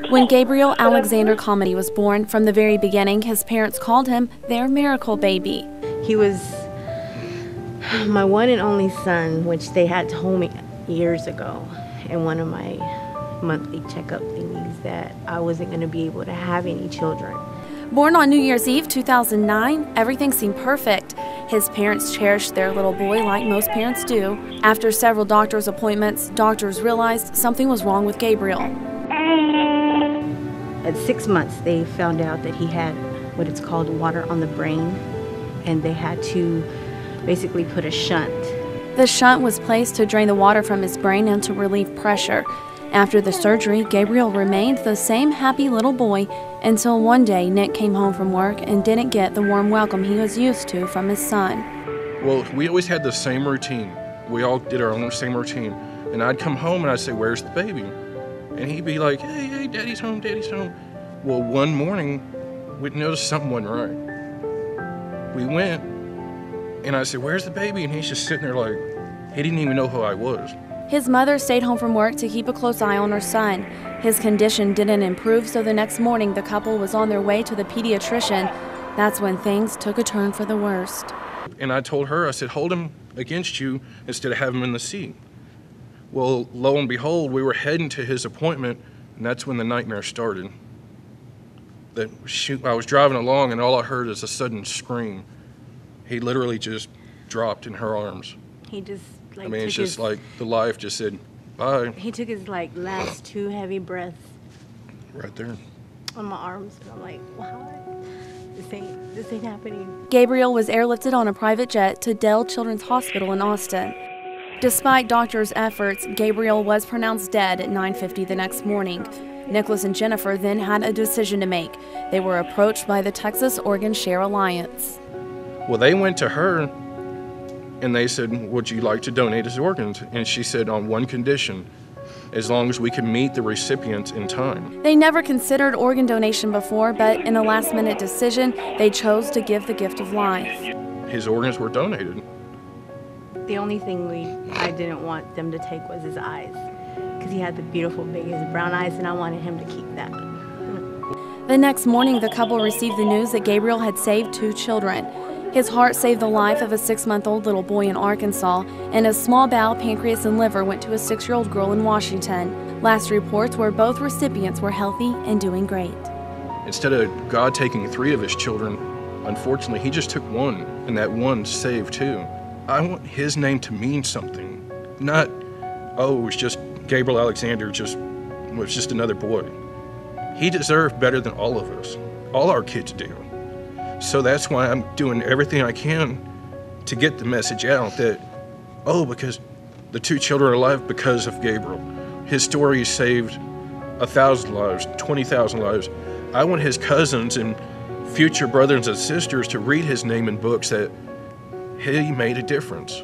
When Gabriel Alexander Comedy was born, from the very beginning, his parents called him their miracle baby. He was my one and only son, which they had told me years ago in one of my monthly checkup thingies that I wasn't going to be able to have any children. Born on New Year's Eve 2009, everything seemed perfect. His parents cherished their little boy like most parents do. After several doctor's appointments, doctors realized something was wrong with Gabriel. At 6 months, they found out that he had what it's called water on the brain, and they had to basically put a shunt. The shunt was placed to drain the water from his brain and to relieve pressure. After the surgery, Gabriel remained the same happy little boy until one day Nick came home from work and didn't get the warm welcome he was used to from his son. Well, we always had the same routine. We all did our own same routine. And I'd come home and I'd say, "Where's the baby?" And he'd be like, hey, daddy's home, daddy's home. Well, one morning, we noticed something wasn't right. We went, and I said, "Where's the baby?" And he's just sitting there like, he didn't even know who I was. His mother stayed home from work to keep a close eye on her son. His condition didn't improve, so the next morning the couple was on their way to the pediatrician. That's when things took a turn for the worst. And I told her, I said, "Hold him against you instead of having him in the seat." Well, lo and behold, we were heading to his appointment, and that's when the nightmare started. I was driving along, and all I heard is a sudden scream. He literally just dropped in her arms. He just I mean, it's just like the life just said, bye. He took his last 2 heavy breaths Right there. on my arms, and I'm like, wow, this ain't happening. Gabriel was airlifted on a private jet to Dell Children's Hospital in Austin. Despite doctors' efforts, Gabriel was pronounced dead at 9:50 the next morning. Nicholas and Jennifer then had a decision to make. They were approached by the Texas Organ Share Alliance. Well, they went to her and they said, "Would you like to donate his organs?" And she said, on one condition, as long as we can meet the recipients in time. They never considered organ donation before, but in a last-minute decision, they chose to give the gift of life. His organs were donated. The only thing I didn't want them to take was his eyes, because he had the beautiful biggest brown eyes, and I wanted him to keep that. The next morning, the couple received the news that Gabriel had saved 2 children. His heart saved the life of a 6-month-old little boy in Arkansas, and his small bowel, pancreas, and liver went to a 6-year-old girl in Washington. Last reports were both recipients were healthy and doing great. Instead of God taking 3 of his children, unfortunately, he just took 1, and that 1 saved 2. I want his name to mean something, not, oh, it was just Gabriel Alexander was just another boy. He deserved better than all of us. All our kids do. So that's why I'm doing everything I can to get the message out that, oh, because the 2 children are alive because of Gabriel. His story saved 1,000 lives, 20,000 lives. I want his cousins and future brothers and sisters to read his name in books that he made a difference.